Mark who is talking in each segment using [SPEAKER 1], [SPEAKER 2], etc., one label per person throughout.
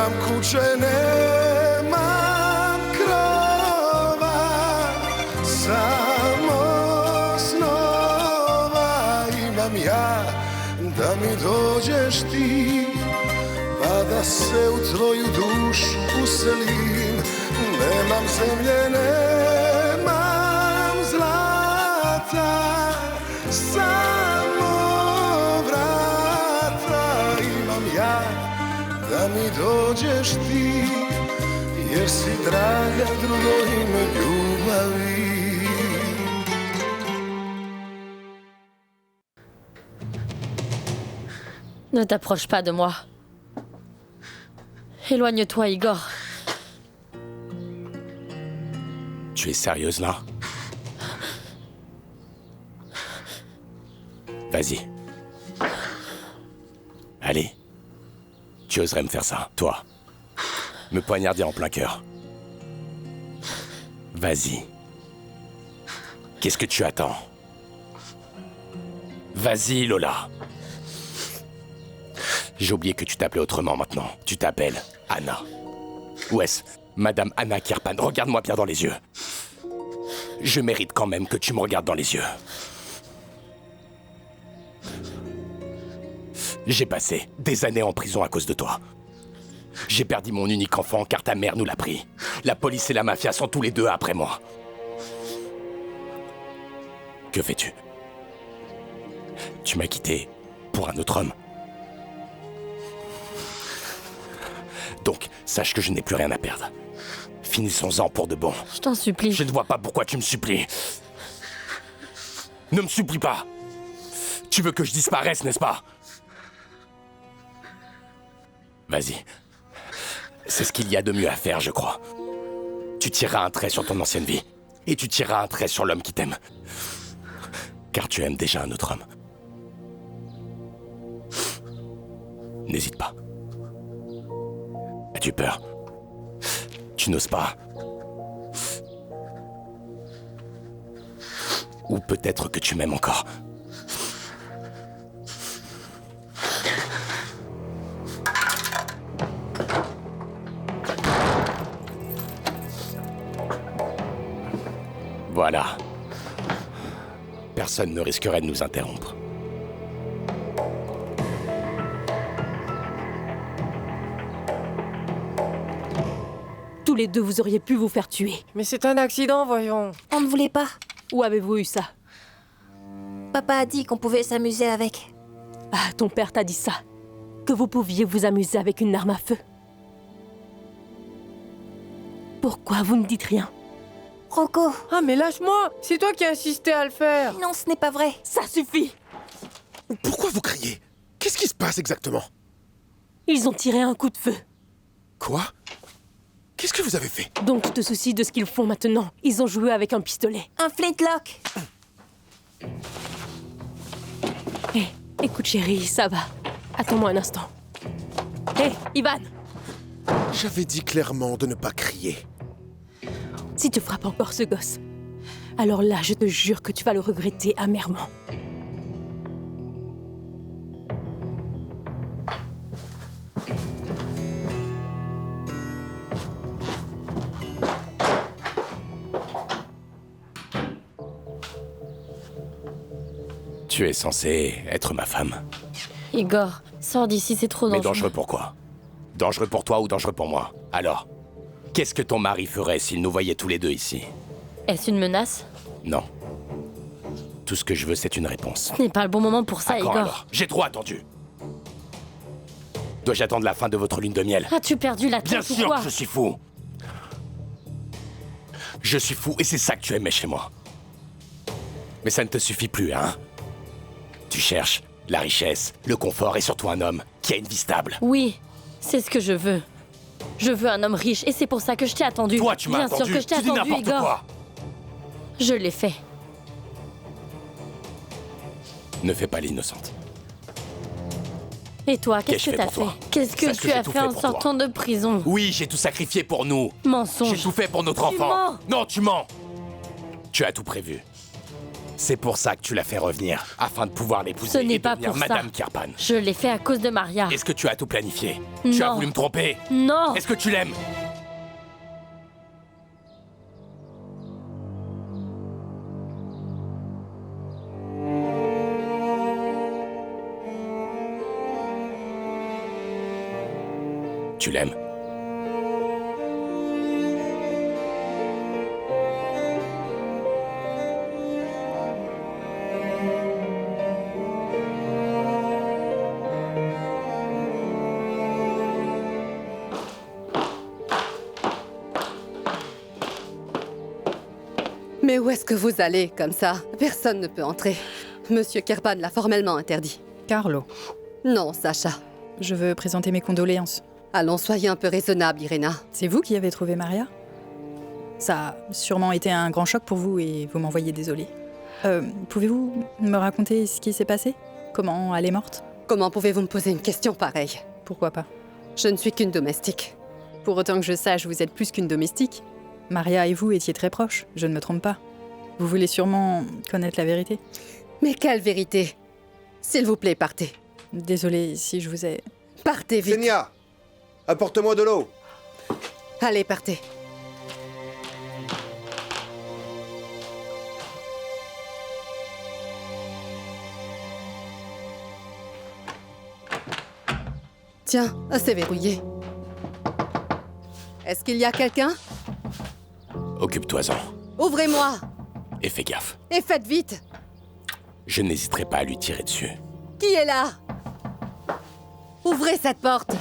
[SPEAKER 1] Nemam kuće, nemam krova, samo snova imam ja, da mi dođeš ti, pa da se u tvoju dušu uselim. Nemam zemlje, nemam zlata, samo vrata imam ja, da mi dođeš ti, jer si draga drugo ime ljubavi.
[SPEAKER 2] Ne t'approche pas de moi. Éloigne-toi, Igor.
[SPEAKER 3] Tu es sérieuse là? Vas-y. Allez. Tu oserais me faire ça, toi? Me poignarder en plein cœur. Vas-y. Qu'est-ce que tu attends? Vas-y, Lola. J'ai oublié que tu t'appelais autrement maintenant. Tu t'appelles Anna. Où est-ce? Madame Anna Kirpan, regarde-moi bien dans les yeux. Je mérite quand même que tu me regardes dans les yeux. J'ai passé des années en prison à cause de toi. J'ai perdu mon unique enfant car ta mère nous l'a pris. La police et la mafia sont tous les deux après moi. Que fais-tu? Tu m'as quitté pour un autre homme. Donc, sache que je n'ai plus rien à perdre. Finissons-en pour de bon.
[SPEAKER 2] Je t'en supplie.
[SPEAKER 3] Je ne vois pas pourquoi tu me supplies. Ne me supplie pas. Tu veux que je disparaisse, n'est-ce pas? Vas-y. C'est ce qu'il y a de mieux à faire, je crois. Tu tireras un trait sur ton ancienne vie. Et tu tireras un trait sur l'homme qui t'aime. Car tu aimes déjà un autre homme. N'hésite pas. As-tu peur? Tu n'oses pas? Ou peut-être que tu m'aimes encore. Voilà. Personne ne risquerait de nous interrompre.
[SPEAKER 4] Tous les deux, vous auriez pu vous faire tuer.
[SPEAKER 5] Mais c'est un accident, voyons.
[SPEAKER 6] On ne voulait pas.
[SPEAKER 4] Où avez-vous eu ça?
[SPEAKER 6] Papa a dit qu'on pouvait s'amuser avec.
[SPEAKER 4] Ah, ton père t'a dit ça. Que vous pouviez vous amuser avec une arme à feu. Pourquoi vous ne dites rien?
[SPEAKER 6] Rocco.
[SPEAKER 5] Ah, mais lâche-moi. C'est toi qui as insisté à le faire.
[SPEAKER 6] Non, ce n'est pas vrai.
[SPEAKER 4] Ça suffit!
[SPEAKER 1] Pourquoi vous criez? Qu'est-ce qui se passe exactement?
[SPEAKER 4] Ils ont tiré un coup de feu.
[SPEAKER 1] Quoi? Qu'est-ce que vous avez fait?
[SPEAKER 4] Donc tu te soucies de ce qu'ils font maintenant. Ils ont joué avec un pistolet.
[SPEAKER 6] Un flintlock.
[SPEAKER 4] Hé, écoute chérie, ça va. Attends-moi un instant. Hé, Ivan!
[SPEAKER 1] J'avais dit clairement de ne pas crier.
[SPEAKER 4] Si tu frappes encore ce gosse, alors là, je te jure que tu vas le regretter amèrement.
[SPEAKER 3] Tu es censée être ma femme.
[SPEAKER 2] Igor, sors d'ici, c'est trop dangereux.
[SPEAKER 3] Mais dangereux pourquoi? Dangereux pour toi ou dangereux pour moi? Alors, qu'est-ce que ton mari ferait s'il nous voyait tous les deux ici?
[SPEAKER 2] Est-ce une menace?
[SPEAKER 3] Non. Tout ce que je veux, c'est une réponse.
[SPEAKER 2] Ce n'est pas le bon moment pour ça,
[SPEAKER 3] À quand,
[SPEAKER 2] Igor.
[SPEAKER 3] alors? J'ai trop attendu. Dois-je attendre la fin de votre lune de miel?
[SPEAKER 2] As-tu perdu la
[SPEAKER 3] Bien
[SPEAKER 2] tête ou
[SPEAKER 3] sûr
[SPEAKER 2] quoi?
[SPEAKER 3] que je suis fou. Je suis fou et c'est ça que tu aimais chez moi. Mais ça ne te suffit plus, hein? Tu cherches la richesse, le confort et surtout un homme qui a une vie stable.
[SPEAKER 2] Oui, c'est ce que je veux. Je veux un homme riche et c'est pour ça que je t'ai attendu.
[SPEAKER 3] Toi, tu m'as
[SPEAKER 2] Bien
[SPEAKER 3] attendu.
[SPEAKER 2] sûr que je t'ai
[SPEAKER 3] Tu dis
[SPEAKER 2] attendu,
[SPEAKER 3] n'importe
[SPEAKER 2] Igor.
[SPEAKER 3] quoi.
[SPEAKER 2] Je l'ai fait.
[SPEAKER 3] Ne fais pas l'innocente.
[SPEAKER 2] Et toi, qu'est-ce
[SPEAKER 3] Qu'ai-je
[SPEAKER 2] que
[SPEAKER 3] fait
[SPEAKER 2] t'as
[SPEAKER 3] pour
[SPEAKER 2] fait?
[SPEAKER 3] toi?
[SPEAKER 2] Qu'est-ce que
[SPEAKER 3] Sache que
[SPEAKER 2] tu
[SPEAKER 3] j'ai
[SPEAKER 2] as
[SPEAKER 3] tout
[SPEAKER 2] fait
[SPEAKER 3] fait
[SPEAKER 2] en
[SPEAKER 3] pour toi.
[SPEAKER 2] sortant de prison?
[SPEAKER 3] Oui, j'ai tout sacrifié pour nous.
[SPEAKER 2] Mensonge.
[SPEAKER 3] J'ai tout fait pour notre
[SPEAKER 2] Tu
[SPEAKER 3] enfant.
[SPEAKER 2] mens.
[SPEAKER 3] Non, tu mens. Tu as tout prévu. C'est pour ça que tu l'as fait revenir, afin de pouvoir l'épouser
[SPEAKER 2] Ce n'est
[SPEAKER 3] et
[SPEAKER 2] pas
[SPEAKER 3] devenir
[SPEAKER 2] pour ça.
[SPEAKER 3] Madame Kirpan.
[SPEAKER 2] Je l'ai fait à cause de Maria.
[SPEAKER 3] Est-ce que tu as tout planifié? Tu as
[SPEAKER 2] Non.
[SPEAKER 3] voulu me tromper?
[SPEAKER 2] Non.
[SPEAKER 3] Est-ce que tu l'aimes? Tu l'aimes?
[SPEAKER 7] Mais où est-ce que vous allez, comme ça? Personne ne peut entrer. Monsieur Kirpan l'a formellement interdit.
[SPEAKER 8] Carlo,
[SPEAKER 7] Non, Sacha.
[SPEAKER 8] je veux présenter mes condoléances.
[SPEAKER 7] Allons, soyez un peu raisonnable, Irena.
[SPEAKER 8] C'est vous qui avez trouvé Maria? Ça a sûrement été un grand choc pour vous et vous m'envoyez désolé. Pouvez-vous me raconter ce qui s'est passé? Comment elle est morte?
[SPEAKER 7] Comment pouvez-vous me poser une question pareille?
[SPEAKER 8] Pourquoi pas?
[SPEAKER 7] Je ne suis qu'une domestique.
[SPEAKER 4] Pour autant que je sache, vous êtes plus qu'une domestique.
[SPEAKER 8] Maria et vous étiez très proches, je ne me trompe pas. Vous voulez sûrement connaître la vérité?
[SPEAKER 7] Mais quelle vérité? S'il vous plaît, partez.
[SPEAKER 8] Désolée si je vous ai...
[SPEAKER 7] Partez vite.
[SPEAKER 9] Xenia, apporte-moi de l'eau.
[SPEAKER 7] Allez, partez. Tiens, c'est verrouillé. Est-ce qu'il y a quelqu'un?
[SPEAKER 3] Occupe-toi-en.
[SPEAKER 7] Ouvrez-moi
[SPEAKER 3] Et fais gaffe.
[SPEAKER 7] et faites vite.
[SPEAKER 3] Je n'hésiterai pas à lui tirer dessus.
[SPEAKER 7] Qui est là? Ouvrez cette porte.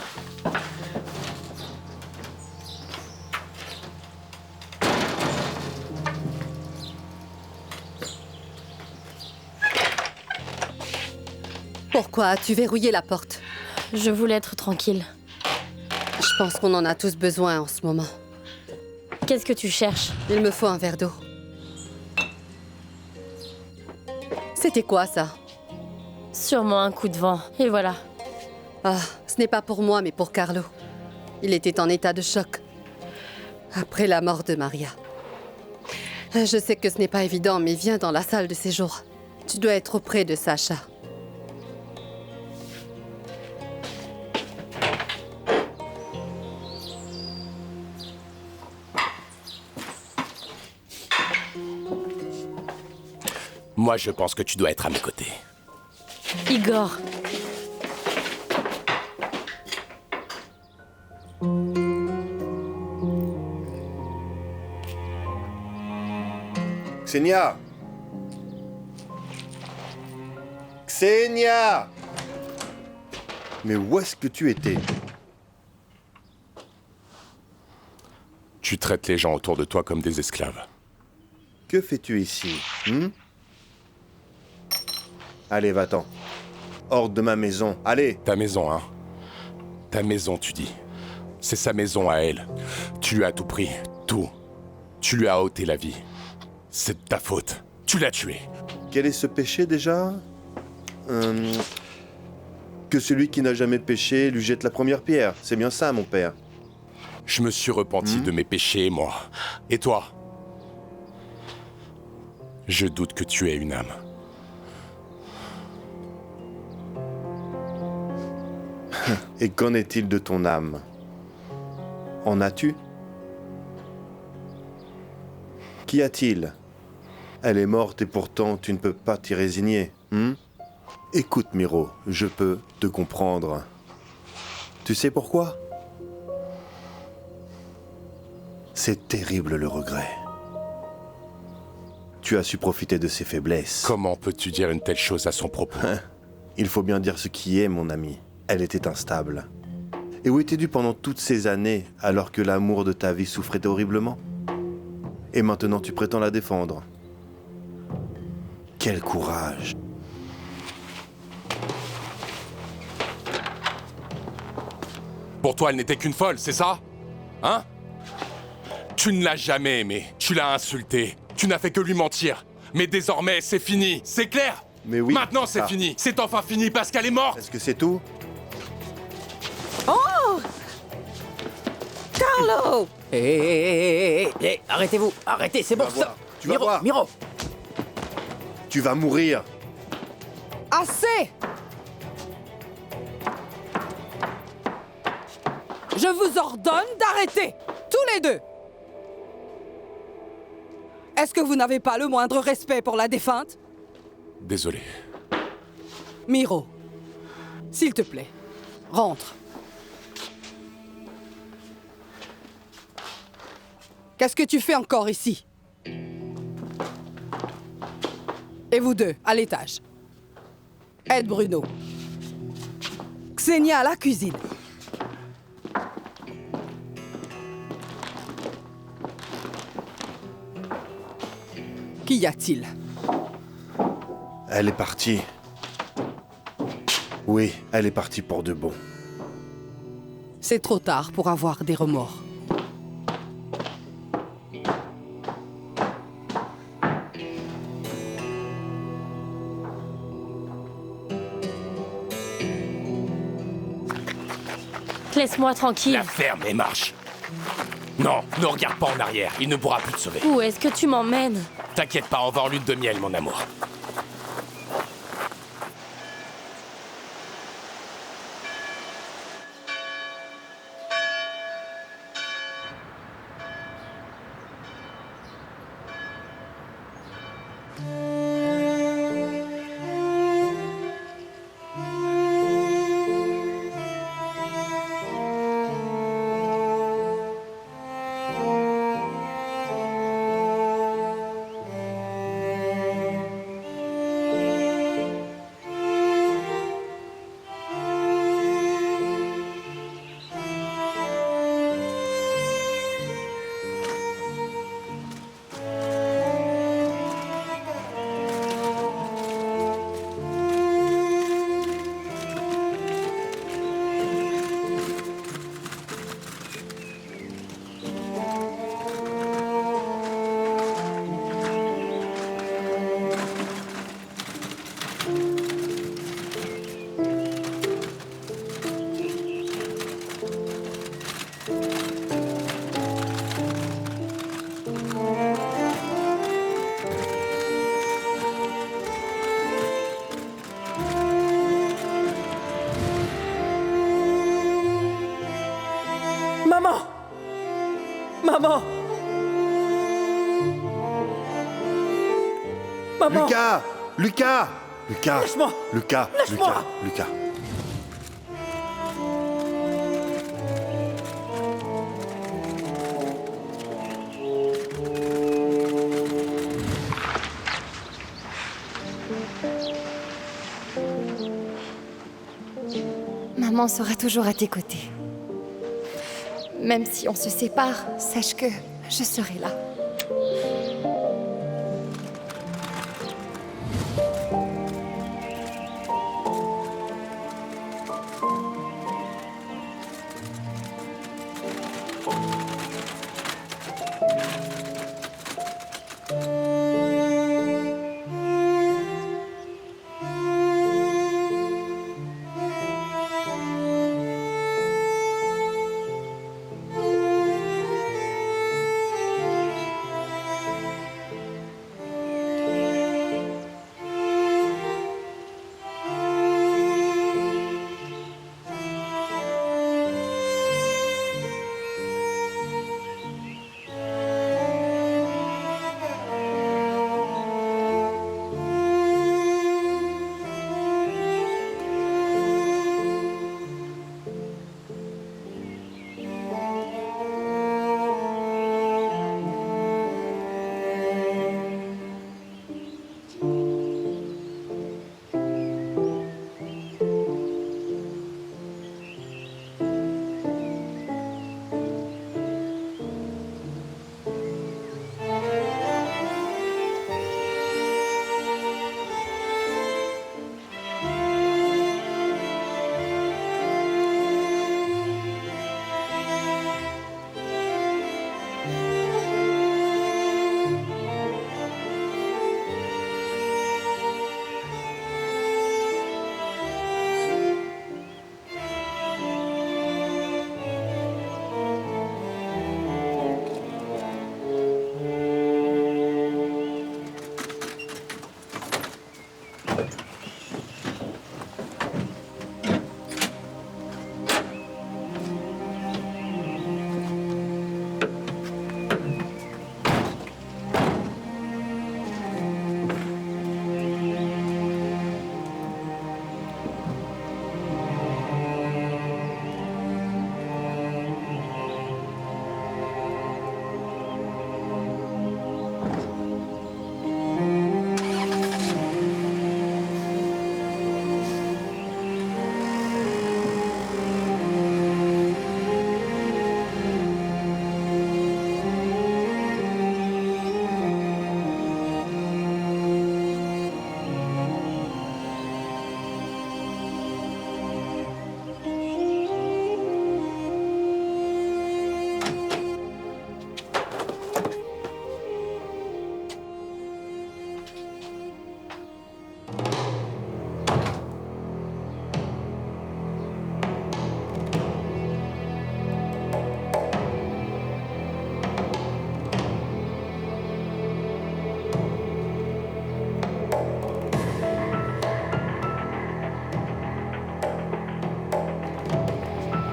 [SPEAKER 7] Pourquoi as-tu verrouillé la porte?
[SPEAKER 2] Je voulais être tranquille.
[SPEAKER 7] Je pense qu'on en a tous besoin en ce moment.
[SPEAKER 2] Qu'est-ce que tu cherches?
[SPEAKER 7] Il me faut un verre d'eau. C'était quoi ça?
[SPEAKER 2] Sûrement un coup de vent. Et voilà.
[SPEAKER 7] Ah, ce n'est pas pour moi, mais pour Carlo. Il était en état de choc. Après la mort de Maria. Je sais que ce n'est pas évident, mais viens dans la salle de séjour. Tu dois être auprès de Sacha.
[SPEAKER 3] Moi, je pense que tu dois être à mes côtés.
[SPEAKER 2] Igor.
[SPEAKER 9] Xenia! Xenia! Mais où est-ce que tu étais?
[SPEAKER 3] Tu traites les gens autour de toi comme des esclaves.
[SPEAKER 9] Que fais-tu ici? Allez, va-t'en. Hors de ma maison. Allez!
[SPEAKER 3] Ta maison, hein? Ta maison, tu dis. C'est sa maison à elle. Tu lui as tout pris. Tout. Tu lui as ôté la vie. C'est de ta faute. Tu l'as tué.
[SPEAKER 9] Quel est ce péché déjà? Que celui qui n'a jamais péché lui jette la première pierre. C'est bien ça, mon père.
[SPEAKER 3] Je me suis repenti de mes péchés, moi. Et toi? Je doute que tu aies une âme.
[SPEAKER 9] Et qu'en est-il de ton âme? En as-tu? Qu'y a-t-il? Elle est morte et pourtant tu ne peux pas t'y résigner. Écoute, Miro, je peux te comprendre. Tu sais pourquoi? C'est terrible le regret. Tu as su profiter de ses faiblesses.
[SPEAKER 3] Comment peux-tu dire une telle chose à son propos?
[SPEAKER 9] Il faut bien dire ce qui est, mon ami. Elle était instable. Et où étais-tu pendant toutes ces années, alors que l'amour de ta vie souffrait horriblement? Et maintenant tu prétends la défendre. Quel courage!
[SPEAKER 3] Pour toi, elle n'était qu'une folle, c'est ça? Hein? Tu ne l'as jamais aimée. Tu l'as insultée. Tu n'as fait que lui mentir. Mais désormais, c'est fini. C'est clair?
[SPEAKER 9] Mais oui.
[SPEAKER 3] Maintenant, c'est
[SPEAKER 9] ça.
[SPEAKER 3] fini. C'est enfin fini parce qu'elle est morte.
[SPEAKER 9] Est-ce que c'est tout?
[SPEAKER 7] Carlo!
[SPEAKER 10] Hé, arrêtez-vous, arrêtez, c'est bon,
[SPEAKER 9] vas voir,
[SPEAKER 10] stop.
[SPEAKER 9] tu vas
[SPEAKER 10] Miro,
[SPEAKER 9] voir.
[SPEAKER 10] Miro.
[SPEAKER 9] Tu vas mourir.
[SPEAKER 10] Assez! Je vous ordonne d'arrêter, tous les deux. Est-ce que vous n'avez pas le moindre respect pour la défunte?
[SPEAKER 3] Désolé.
[SPEAKER 10] Miro, s'il te plaît, rentre. Qu'est-ce que tu fais encore ici? Et vous deux, à l'étage. Aide Bruno. Xenia à la cuisine. Qu'y a-t-il?
[SPEAKER 9] Elle est partie. Oui, elle est partie pour de bon.
[SPEAKER 10] C'est trop tard pour avoir des remords.
[SPEAKER 2] Laisse-moi tranquille.
[SPEAKER 3] La ferme et marche. Non, ne regarde pas en arrière, il ne pourra plus te sauver.
[SPEAKER 2] Où est-ce que tu m'emmènes?
[SPEAKER 3] T'inquiète pas, on va en lune de miel, mon amour.
[SPEAKER 5] Maman! Maman! Maman!
[SPEAKER 9] Lucas! Lucas! Lucas!
[SPEAKER 5] Lâche-moi!
[SPEAKER 9] Lucas!
[SPEAKER 5] Lâche-moi!
[SPEAKER 9] Lucas!
[SPEAKER 6] Maman sera toujours à tes côtés. Même si on se sépare, sache que je serai là.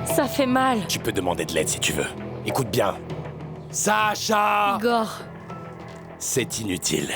[SPEAKER 2] Ça fait mal.
[SPEAKER 3] Tu peux demander de l'aide si tu veux. Écoute bien. Sacha!
[SPEAKER 2] Igor.
[SPEAKER 3] C'est inutile.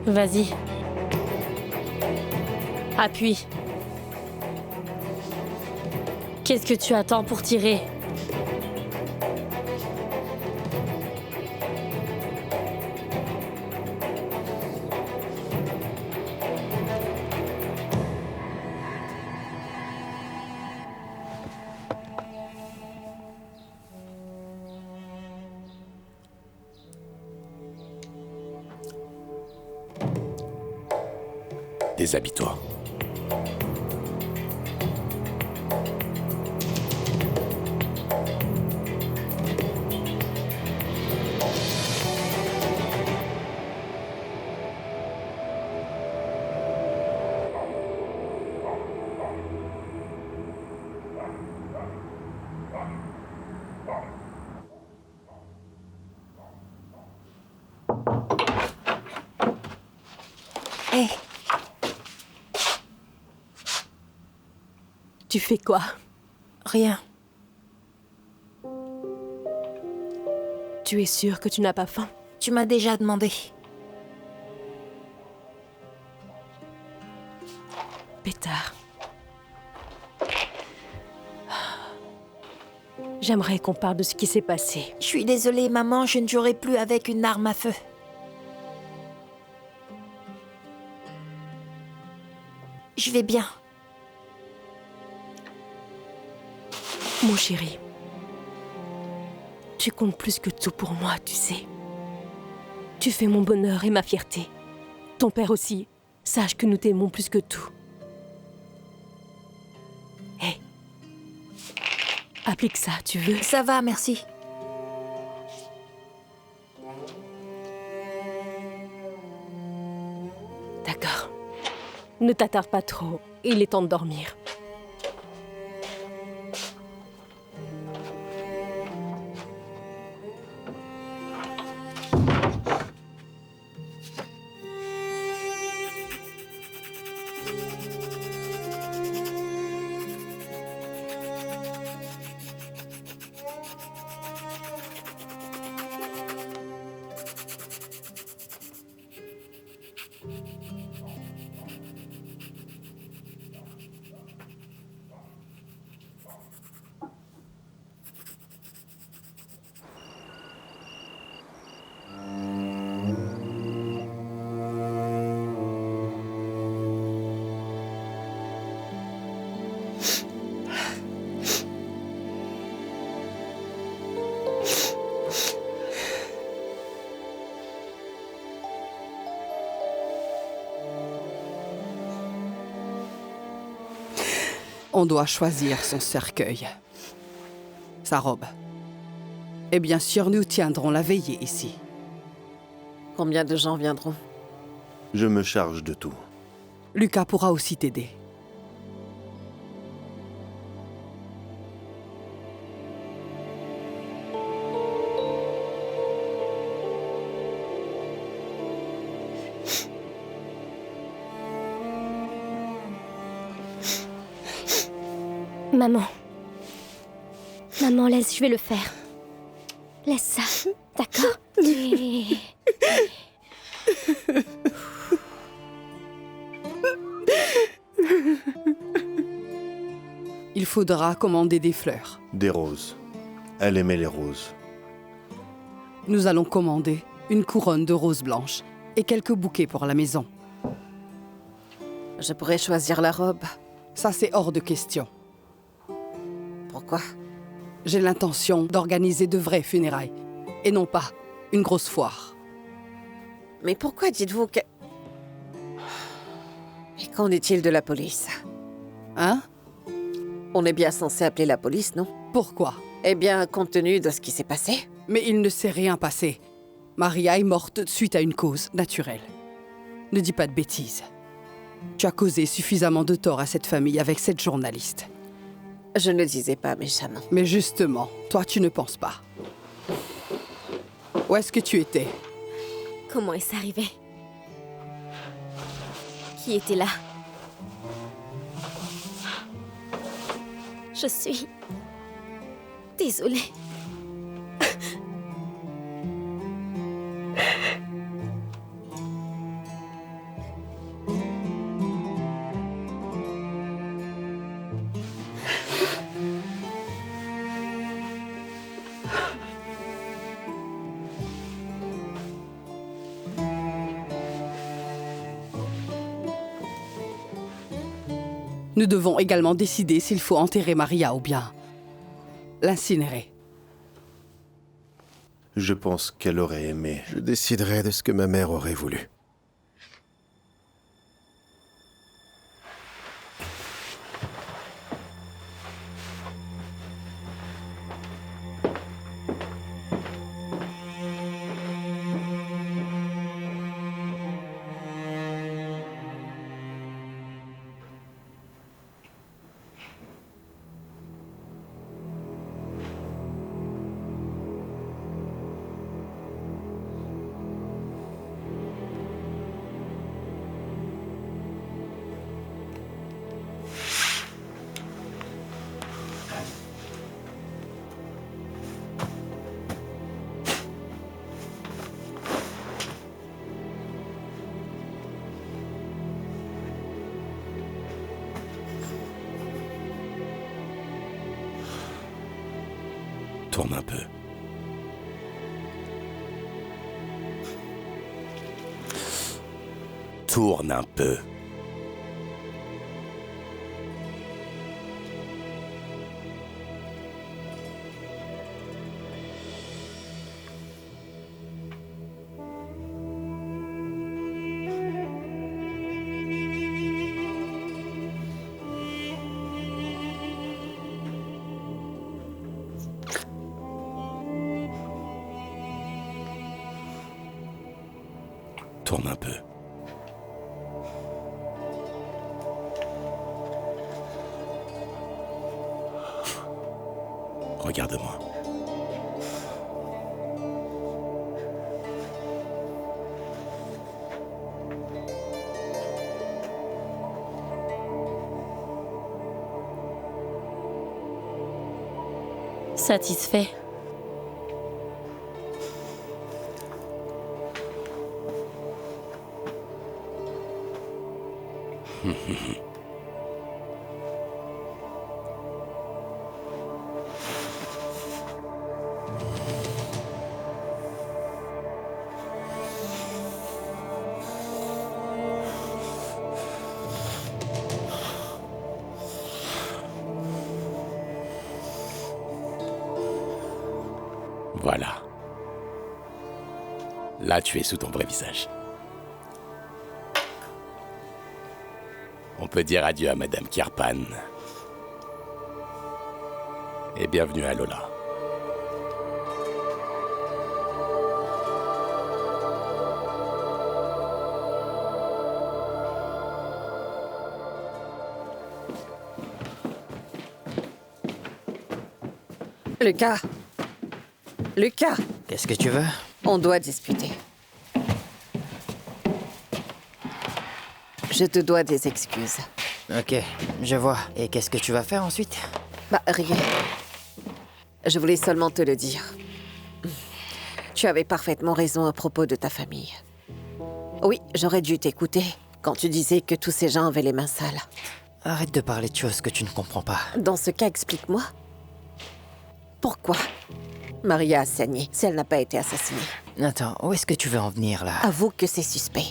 [SPEAKER 2] Vas-y. Appuie. Qu'est-ce que tu attends pour tirer?
[SPEAKER 3] Déshabille-toi.
[SPEAKER 6] Hé,
[SPEAKER 4] Tu fais quoi?
[SPEAKER 6] rien.
[SPEAKER 4] Tu es sûre que tu n'as pas faim?
[SPEAKER 6] Tu m'as déjà demandé.
[SPEAKER 4] Pétard. J'aimerais qu'on parle de ce qui s'est passé.
[SPEAKER 6] Je suis désolée, maman, je ne jouerai plus avec une arme à feu. Je vais bien.
[SPEAKER 4] Mon chéri, tu comptes plus que tout pour moi, tu sais. Tu fais mon bonheur et ma fierté. Ton père aussi. Sache que nous t'aimons plus que tout. Hé. Applique ça, tu veux?
[SPEAKER 6] Ça va, merci.
[SPEAKER 4] D'accord. Ne t'attarde pas trop. Il est temps de dormir.
[SPEAKER 10] On doit choisir son cercueil. Sa robe. Et bien sûr, nous tiendrons la veillée ici.
[SPEAKER 11] Combien de gens viendront?
[SPEAKER 9] Je me charge de tout.
[SPEAKER 10] Lucas pourra aussi t'aider.
[SPEAKER 12] Maman. Maman, laisse, je vais le faire. Laisse ça, d'accord?
[SPEAKER 10] Il faudra commander des fleurs.
[SPEAKER 9] Des roses. Elle aimait les roses.
[SPEAKER 10] Nous allons commander une couronne de roses blanches et quelques bouquets pour la maison.
[SPEAKER 11] Je pourrais choisir la robe.
[SPEAKER 10] Ça, c'est hors de question.
[SPEAKER 11] Pourquoi?
[SPEAKER 10] J'ai l'intention d'organiser de vraies funérailles, et non pas une grosse foire.
[SPEAKER 11] Mais pourquoi dites-vous que... Et qu'en est-il de la police?
[SPEAKER 10] Hein?
[SPEAKER 11] On est bien censé appeler la police, non?
[SPEAKER 10] Pourquoi?
[SPEAKER 11] Eh bien, compte tenu de ce qui s'est passé.
[SPEAKER 10] Mais il ne s'est rien passé. Maria est morte suite à une cause naturelle. Ne dis pas de bêtises. Tu as causé suffisamment de tort à cette famille avec cette journaliste.
[SPEAKER 11] Je ne le disais pas méchamment.
[SPEAKER 10] Mais justement, toi tu ne penses pas. Où est-ce que tu étais?
[SPEAKER 12] Comment est-ce arrivé? Qui était là? Je suis... désolée.
[SPEAKER 10] Nous devons également décider s'il faut enterrer Maria ou bien l'incinérer.
[SPEAKER 9] Je pense qu'elle aurait aimé.
[SPEAKER 13] Je déciderai de ce que ma mère aurait voulu.
[SPEAKER 3] Tourne un peu. Tourne un peu. Tourne un peu. Regarde-moi.
[SPEAKER 2] Satisfait.
[SPEAKER 3] Voilà. Là, tu es sous ton vrai visage. On peut dire adieu à Madame Kirpan. Et bienvenue à Lola.
[SPEAKER 11] Lucas. Lucas.
[SPEAKER 14] Qu'est-ce que tu veux?
[SPEAKER 11] On doit discuter. Je te dois des excuses.
[SPEAKER 14] Ok, je vois. Et qu'est-ce que tu vas faire ensuite?
[SPEAKER 11] Bah, rien. Je voulais seulement te le dire. Tu avais parfaitement raison à propos de ta famille. Oui, j'aurais dû t'écouter quand tu disais que tous ces gens avaient les mains sales.
[SPEAKER 14] Arrête de parler de choses que tu ne comprends pas.
[SPEAKER 11] Dans ce cas, explique-moi. Pourquoi Maria a saigné si elle n'a pas été assassinée?
[SPEAKER 14] Attends, où est-ce que tu veux en venir, là?
[SPEAKER 11] Avoue que c'est suspect.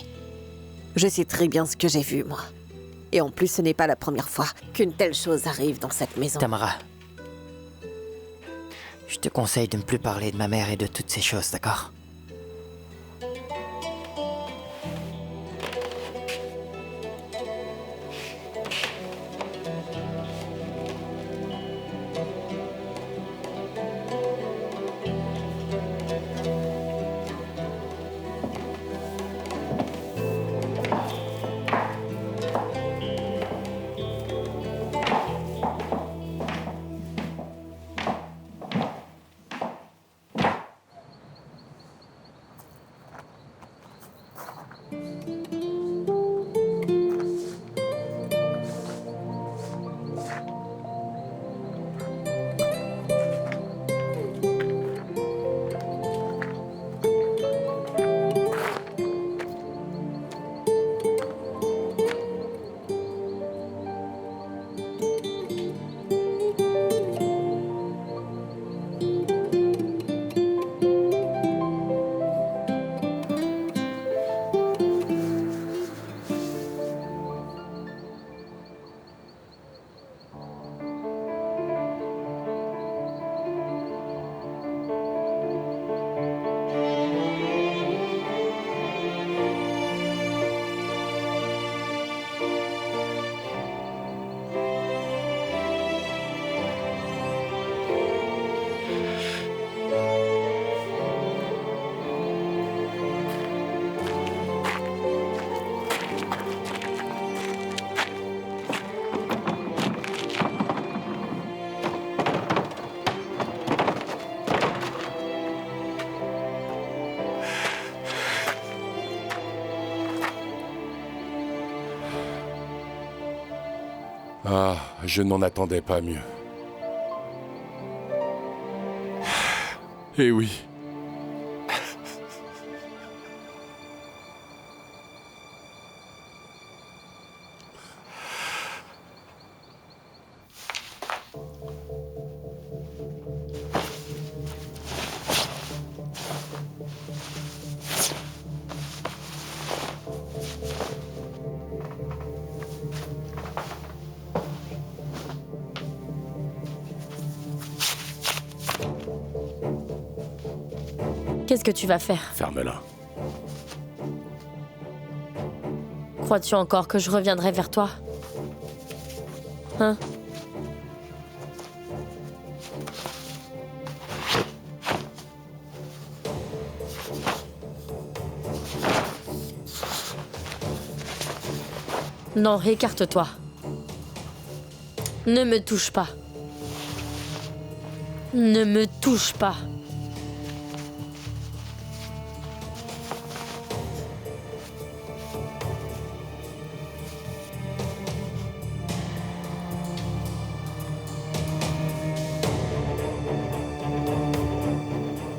[SPEAKER 11] Je sais très bien ce que j'ai vu, moi. Et en plus, ce n'est pas la première fois qu'une telle chose arrive dans cette maison.
[SPEAKER 14] Tamara, je te conseille de ne plus parler de ma mère et de toutes ces choses, d'accord?
[SPEAKER 3] Je n'en attendais pas mieux. Eh oui.
[SPEAKER 2] Qu'est-ce que tu vas faire?
[SPEAKER 3] Ferme-la.
[SPEAKER 2] Crois-tu encore que je reviendrai vers toi? Hein? Non, écarte-toi. Ne me touche pas. Ne me touche pas.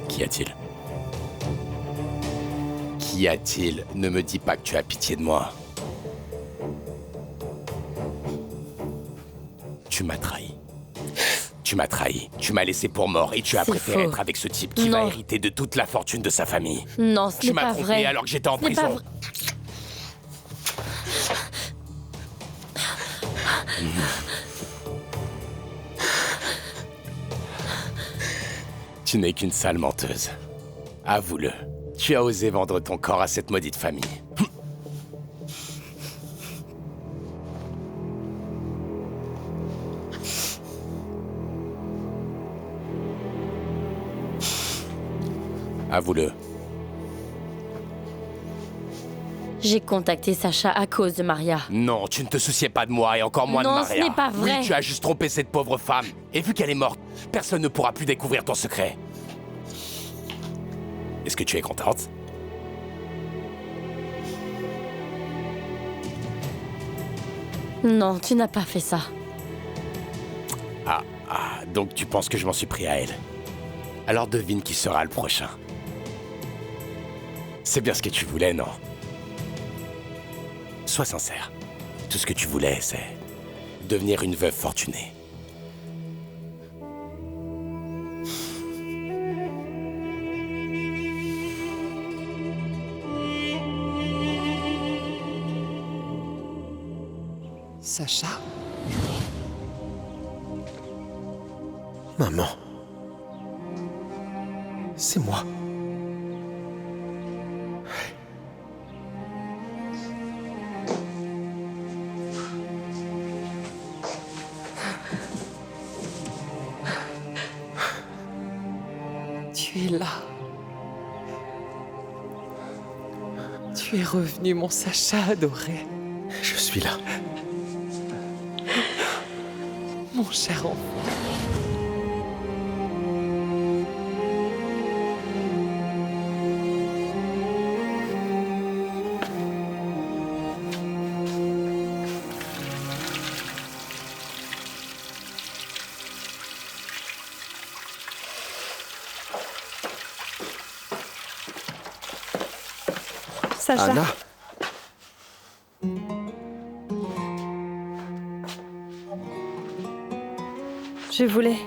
[SPEAKER 3] Qu'y a-t-il? Qu'y a-t-il? Ne me dis pas que tu as pitié de moi. Tu m'as trahi. Tu m'as trahi. Tu m'as laissé pour mort et tu as
[SPEAKER 2] C'est
[SPEAKER 3] préféré
[SPEAKER 2] faux.
[SPEAKER 3] être avec ce type qui va
[SPEAKER 2] Non.
[SPEAKER 3] hériter de toute la fortune de sa famille.
[SPEAKER 2] Non, ce
[SPEAKER 3] Tu
[SPEAKER 2] n'est
[SPEAKER 3] m'as
[SPEAKER 2] pas
[SPEAKER 3] trompé
[SPEAKER 2] vrai.
[SPEAKER 3] alors que j'étais en
[SPEAKER 2] Ce n'est pas
[SPEAKER 3] prison.
[SPEAKER 2] vrai.
[SPEAKER 3] Tu n'es qu'une sale menteuse. Avoue-le. Tu as osé vendre ton corps à cette maudite famille. Avoue-le.
[SPEAKER 2] J'ai contacté Sacha à cause de Maria.
[SPEAKER 3] Non, tu ne te souciais pas de moi et encore moins
[SPEAKER 2] Non,
[SPEAKER 3] de
[SPEAKER 2] ce
[SPEAKER 3] Maria.
[SPEAKER 2] n'est pas vrai.
[SPEAKER 3] Oui, tu as juste trompé cette pauvre femme. Et vu qu'elle est morte, personne ne pourra plus découvrir ton secret. Est-ce que tu es contente?
[SPEAKER 2] Non, tu n'as pas fait ça.
[SPEAKER 3] Donc tu penses que je m'en suis pris à elle. Alors devine qui sera le prochain. C'est bien ce que tu voulais, non? Sois sincère. Tout ce que tu voulais, c'est devenir une veuve fortunée.
[SPEAKER 10] Sacha?
[SPEAKER 13] Maman. C'est moi.
[SPEAKER 5] Tu es là. Tu es revenu, mon Sacha adoré.
[SPEAKER 13] Je suis là.
[SPEAKER 5] Mon cher enfant.
[SPEAKER 8] Sacha.
[SPEAKER 13] Anna.
[SPEAKER 8] Je voulais.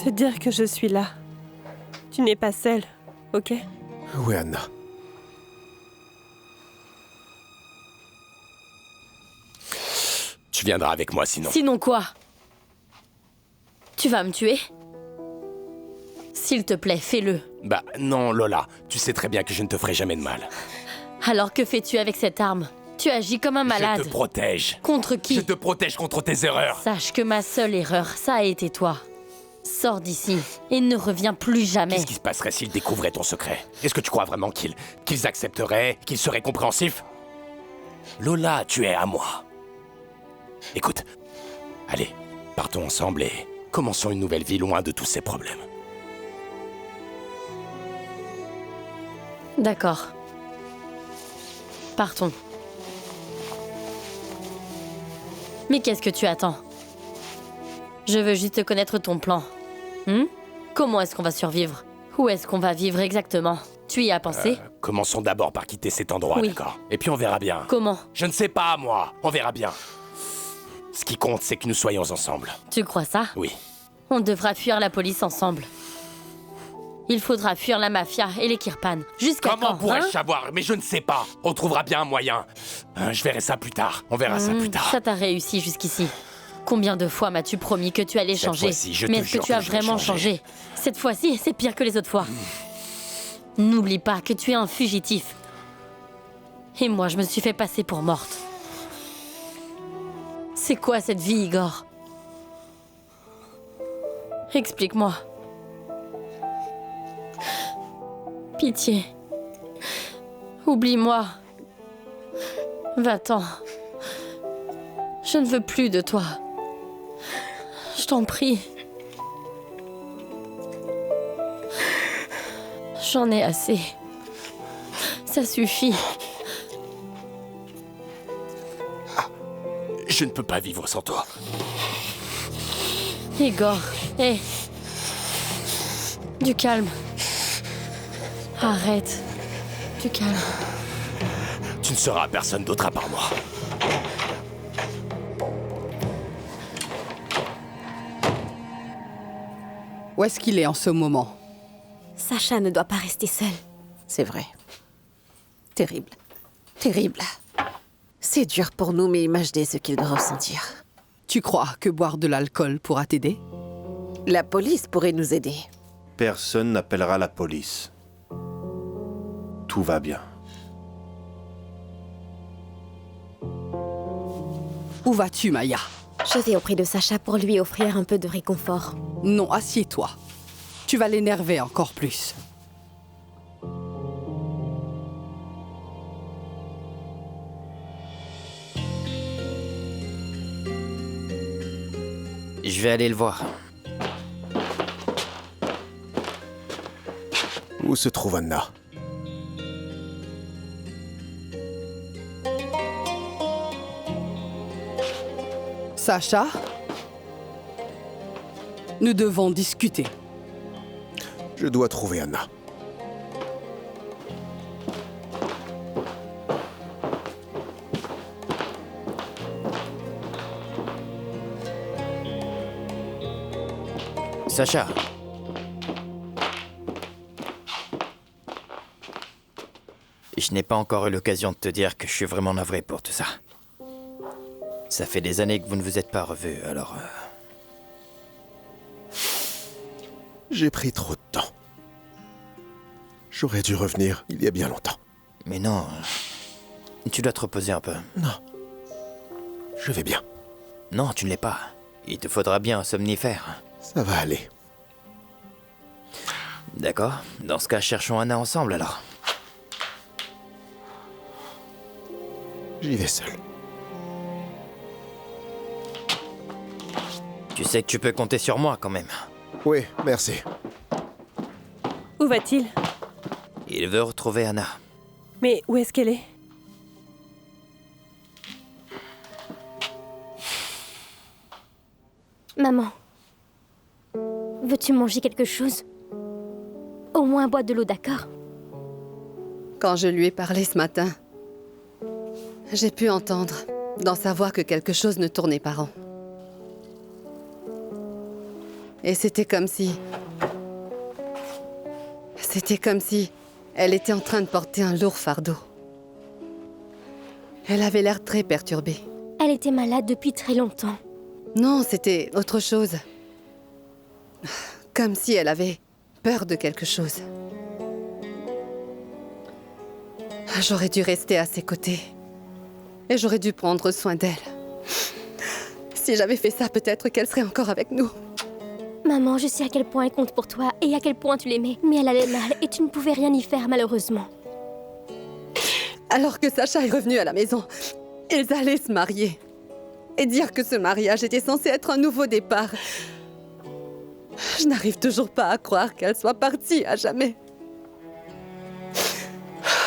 [SPEAKER 8] Te dire que je suis là. Tu n'es pas seule, ok?
[SPEAKER 13] Où est Anna?
[SPEAKER 3] Tu viendras avec moi sinon.
[SPEAKER 2] Sinon quoi? Tu vas me tuer? S'il te plaît, fais-le.
[SPEAKER 3] Bah non, Lola. Tu sais très bien que je ne te ferai jamais de mal.
[SPEAKER 2] Alors que fais-tu avec cette arme? Tu agis comme un malade.
[SPEAKER 3] Je te protège.
[SPEAKER 2] Contre qui?
[SPEAKER 3] Je te protège contre tes erreurs.
[SPEAKER 2] Sache que ma seule erreur, ça a été toi. Sors d'ici et ne reviens plus jamais.
[SPEAKER 3] Qu'est-ce qui se passerait s'ils découvraient ton secret? Est-ce que tu crois vraiment qu'ils accepteraient, qu'ils seraient compréhensifs? Lola, tu es à moi. Écoute, allez, partons ensemble et commençons une nouvelle vie loin de tous ces problèmes.
[SPEAKER 2] D'accord. Partons. Mais qu'est-ce que tu attends? Je veux juste connaître ton plan. Comment est-ce qu'on va survivre? Où est-ce qu'on va vivre exactement? Tu y as pensé?
[SPEAKER 3] Commençons d'abord par quitter cet endroit,
[SPEAKER 2] Oui.
[SPEAKER 3] d'accord? Et puis on verra bien.
[SPEAKER 2] Comment?
[SPEAKER 3] Je ne sais pas, moi. On verra bien. Ce qui compte, c'est que nous soyons ensemble.
[SPEAKER 2] Tu crois ça?
[SPEAKER 3] Oui.
[SPEAKER 2] On devra fuir la police ensemble. Il faudra fuir la mafia et les Kirpan. Jusqu'à
[SPEAKER 3] Comment
[SPEAKER 2] quand,
[SPEAKER 3] pourrais-je
[SPEAKER 2] hein?
[SPEAKER 3] savoir? Mais je ne sais pas. On trouvera bien un moyen. Je verrai ça plus tard. On verra ça plus tard.
[SPEAKER 2] Ça t'a réussi jusqu'ici. Combien de fois m'as-tu promis que tu allais
[SPEAKER 3] Cette
[SPEAKER 2] changer?
[SPEAKER 3] fois-ci, je te
[SPEAKER 2] Mais est-ce
[SPEAKER 3] jure
[SPEAKER 2] que tu as
[SPEAKER 3] que je vais
[SPEAKER 2] vraiment
[SPEAKER 3] changer.
[SPEAKER 2] changé? Cette fois-ci, c'est pire que les autres fois. N'oublie pas que tu es un fugitif. Et moi, je me suis fait passer pour morte. C'est quoi cette vie, Igor? Explique-moi. Pitié. Oublie-moi. Va-t'en. Je ne veux plus de toi. Je t'en prie. J'en ai assez. Ça suffit.
[SPEAKER 3] Je ne peux pas vivre sans toi.
[SPEAKER 2] Igor, hé. Du calme. Arrête. Du calme.
[SPEAKER 3] Tu ne seras personne d'autre à part moi.
[SPEAKER 10] Où est-ce qu'il est en ce moment?
[SPEAKER 12] Sacha ne doit pas rester seul.
[SPEAKER 11] C'est vrai. Terrible. Terrible. C'est dur pour nous, mais imaginez ce qu'il doit ressentir.
[SPEAKER 10] Tu crois que boire de l'alcool pourra t'aider?
[SPEAKER 11] La police pourrait nous aider.
[SPEAKER 9] Personne n'appellera la police. Tout va bien.
[SPEAKER 10] Où vas-tu, Maya?
[SPEAKER 12] Je vais auprès de Sacha pour lui offrir un peu de réconfort.
[SPEAKER 10] Non, assieds-toi. Tu vas l'énerver encore plus.
[SPEAKER 14] Je vais aller le voir.
[SPEAKER 13] Où se trouve Anna?
[SPEAKER 10] Sacha? Nous devons discuter.
[SPEAKER 13] Je dois trouver Anna.
[SPEAKER 14] Sacha. Je n'ai pas encore eu l'occasion de te dire que je suis vraiment navré pour tout ça. Ça fait des années que vous ne vous êtes pas revus, alors...
[SPEAKER 13] J'ai pris trop de temps. J'aurais dû revenir il y a bien longtemps.
[SPEAKER 14] Mais non... Tu dois te reposer un peu.
[SPEAKER 13] Non. Je vais bien.
[SPEAKER 14] Non, tu ne l'es pas. Il te faudra bien un somnifère.
[SPEAKER 13] Ça va aller.
[SPEAKER 14] D'accord. Dans ce cas, cherchons Anna ensemble, alors.
[SPEAKER 13] J'y vais seul.
[SPEAKER 14] Tu sais que tu peux compter sur moi, quand même.
[SPEAKER 13] Oui, merci.
[SPEAKER 4] Où va-t-il?
[SPEAKER 14] Il veut retrouver Anna.
[SPEAKER 4] Mais où est-ce qu'elle est?
[SPEAKER 12] Maman, veux-tu manger quelque chose? Au moins bois de l'eau, d'accord?
[SPEAKER 7] Quand je lui ai parlé ce matin, j'ai pu entendre dans sa voix que quelque chose ne tournait pas rond. Et c'était comme si... elle était en train de porter un lourd fardeau. Elle avait l'air très perturbée.
[SPEAKER 12] Elle était malade depuis très longtemps.
[SPEAKER 7] Non, c'était autre chose. Comme si elle avait peur de quelque chose. J'aurais dû rester à ses côtés. Et j'aurais dû prendre soin d'elle. Si j'avais fait ça, peut-être qu'elle serait encore avec nous.
[SPEAKER 12] Maman, je sais à quel point elle compte pour toi et à quel point tu l'aimais. Mais elle allait mal et tu ne pouvais rien y faire, malheureusement.
[SPEAKER 7] Alors que Sacha est revenu à la maison, ils allaient se marier. Et dire que ce mariage était censé être un nouveau départ. Je n'arrive toujours pas à croire qu'elle soit partie à jamais.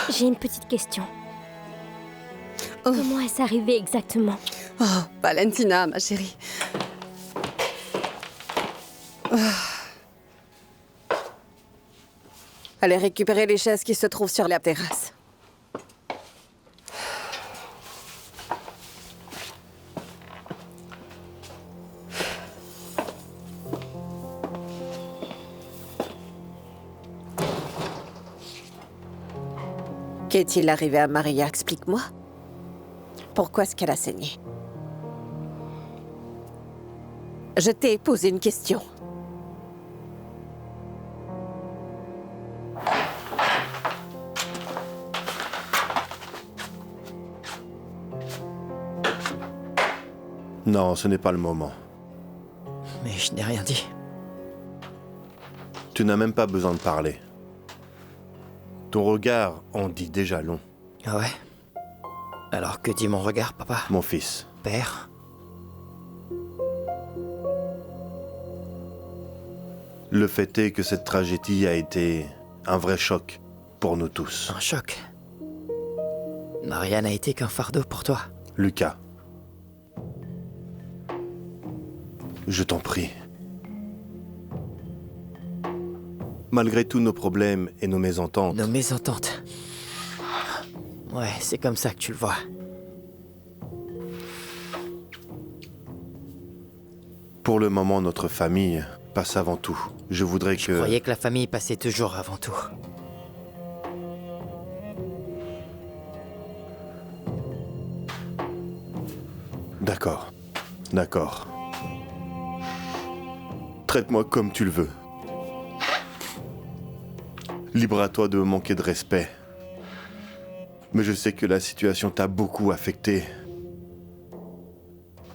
[SPEAKER 12] J'ai une petite question. Comment est-ce arrivé exactement?
[SPEAKER 7] Oh, Valentina, ma chérie.
[SPEAKER 11] Allez récupérer les chaises qui se trouvent sur la terrasse. Qu'est-il arrivé à Maria? Explique-moi. Pourquoi est-ce qu'elle a saigné? Je t'ai posé une question.
[SPEAKER 9] Non, ce n'est pas le moment.
[SPEAKER 14] Mais je n'ai rien dit.
[SPEAKER 9] Tu n'as même pas besoin de parler. Ton regard en dit déjà long.
[SPEAKER 14] Ah ouais? Alors que dit mon regard, papa?
[SPEAKER 9] Mon fils.
[SPEAKER 14] Père?
[SPEAKER 9] Le fait est que cette tragédie a été un vrai choc pour nous tous.
[SPEAKER 14] Un choc? Maria n'a été qu'un fardeau pour toi.
[SPEAKER 9] Lucas. Je t'en prie. Malgré tous nos problèmes et nos mésententes...
[SPEAKER 14] Nos mésententes. Ouais, c'est comme ça que tu le vois.
[SPEAKER 9] Pour le moment, notre famille passe avant tout. Je voudrais que...
[SPEAKER 14] Je croyais que la famille passait toujours avant tout.
[SPEAKER 9] D'accord. D'accord. Traite-moi comme tu le veux. Libre à toi de me manquer de respect. Mais je sais que la situation t'a beaucoup affecté.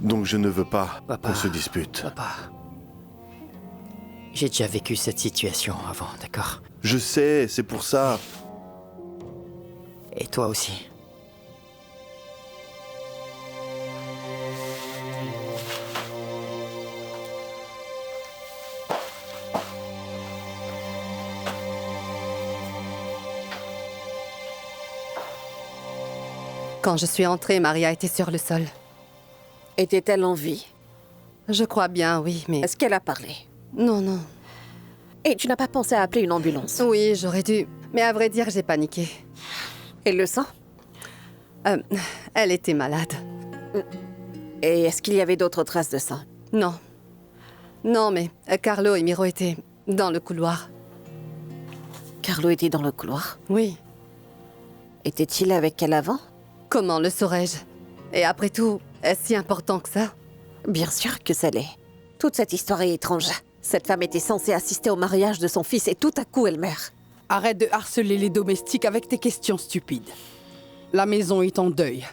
[SPEAKER 9] Donc je ne veux pas qu'on se dispute.
[SPEAKER 14] Papa. J'ai déjà vécu cette situation avant, d'accord?
[SPEAKER 9] Je sais, c'est pour ça.
[SPEAKER 14] Et toi aussi.
[SPEAKER 7] Quand je suis entrée, Maria était sur le sol.
[SPEAKER 11] Était-elle en vie?
[SPEAKER 7] Je crois bien, oui, mais...
[SPEAKER 11] Est-ce qu'elle a parlé?
[SPEAKER 7] Non, non.
[SPEAKER 11] Et tu n'as pas pensé à appeler une ambulance?
[SPEAKER 7] Oui, j'aurais dû. Mais à vrai dire, j'ai paniqué.
[SPEAKER 11] Et le sang?
[SPEAKER 7] Elle était malade.
[SPEAKER 11] Et est-ce qu'il y avait d'autres traces de sang?
[SPEAKER 7] Non. Non, mais Carlo et Miro étaient dans le couloir.
[SPEAKER 11] Carlo était dans le couloir?
[SPEAKER 7] Oui.
[SPEAKER 11] Était-il avec elle avant?
[SPEAKER 7] Comment le saurais-je? Et après tout, est-ce si important que ça?
[SPEAKER 11] Bien sûr que ça l'est. Toute cette histoire est étrange. Cette femme était censée assister au mariage de son fils et tout à coup elle meurt.
[SPEAKER 10] Arrête de harceler les domestiques avec tes questions stupides. La maison est en deuil.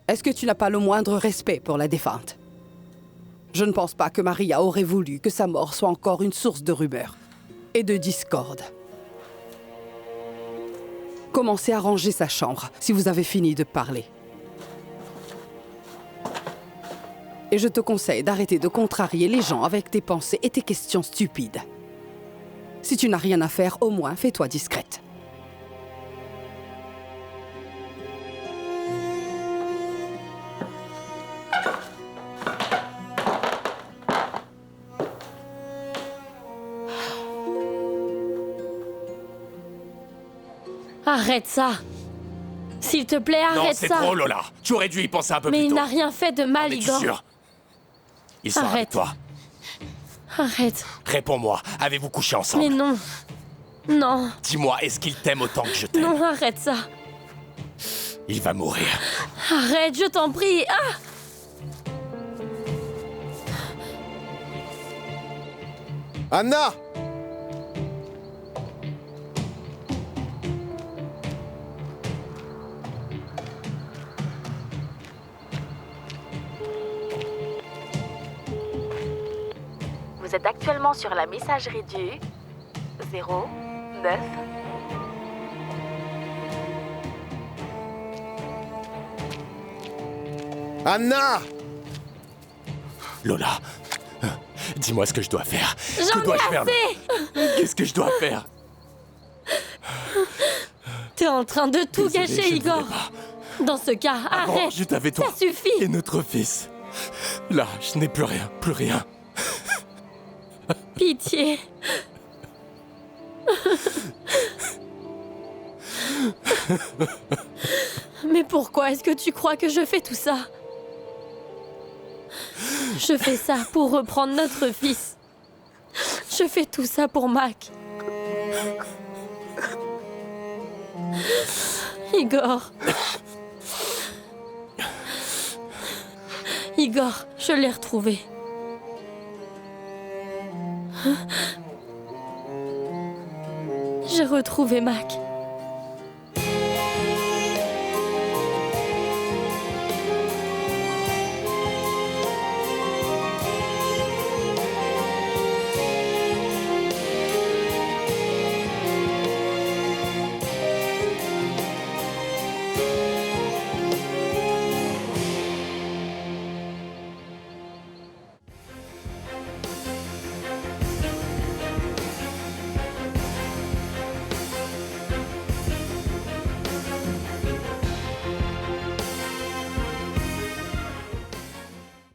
[SPEAKER 10] Est-ce que tu n'as pas le moindre respect pour la défunte? Je ne pense pas que Maria aurait voulu que sa mort soit encore une source de rumeurs et de discorde. Commencez à ranger sa chambre si vous avez fini de parler. Et je te conseille d'arrêter de contrarier les gens avec tes pensées et tes questions stupides. Si tu n'as rien à faire, au moins fais-toi discrète.
[SPEAKER 2] Arrête ça! S'il te plaît,
[SPEAKER 3] Non,
[SPEAKER 2] arrête
[SPEAKER 3] c'est
[SPEAKER 2] ça!
[SPEAKER 3] trop, Lola! Tu aurais dû y penser un peu
[SPEAKER 2] Mais
[SPEAKER 3] plus
[SPEAKER 2] il
[SPEAKER 3] tôt.
[SPEAKER 2] n'a rien fait de mal,
[SPEAKER 3] En es-tu
[SPEAKER 2] Igor.
[SPEAKER 3] sûr? Ils sont avec
[SPEAKER 2] Arrête.
[SPEAKER 3] toi.
[SPEAKER 2] Arrête.
[SPEAKER 3] Réponds-moi, avez-vous couché ensemble?
[SPEAKER 2] Mais non. Non.
[SPEAKER 3] Dis-moi, est-ce qu'il t'aime autant que je t'aime?
[SPEAKER 2] Non, arrête ça.
[SPEAKER 3] Il va mourir.
[SPEAKER 2] Arrête, je t'en prie. Ah!
[SPEAKER 13] Anna!
[SPEAKER 15] Vous êtes actuellement sur la messagerie du 09.
[SPEAKER 13] Anna!
[SPEAKER 3] Lola, dis-moi ce que je dois faire.
[SPEAKER 2] J'en
[SPEAKER 3] Que dois-je
[SPEAKER 2] ai
[SPEAKER 3] faire?
[SPEAKER 2] assez!
[SPEAKER 3] Qu'est-ce que je dois faire?
[SPEAKER 2] T'es en train de tout
[SPEAKER 3] Désolé,
[SPEAKER 2] gâcher,
[SPEAKER 3] je ne
[SPEAKER 2] Igor.
[SPEAKER 3] voulais pas.
[SPEAKER 2] Dans ce cas,
[SPEAKER 3] Avant,
[SPEAKER 2] arrête.
[SPEAKER 3] j'étais avec toi.
[SPEAKER 2] Ça suffit.
[SPEAKER 3] Et notre fils. Là, je n'ai plus rien, plus rien.
[SPEAKER 2] Pitié. Mais pourquoi est-ce que tu crois que je fais tout ça? Je fais ça pour reprendre notre fils. Je fais tout ça pour Mac. Igor. Igor, je l'ai retrouvé. J'ai retrouvé Mac.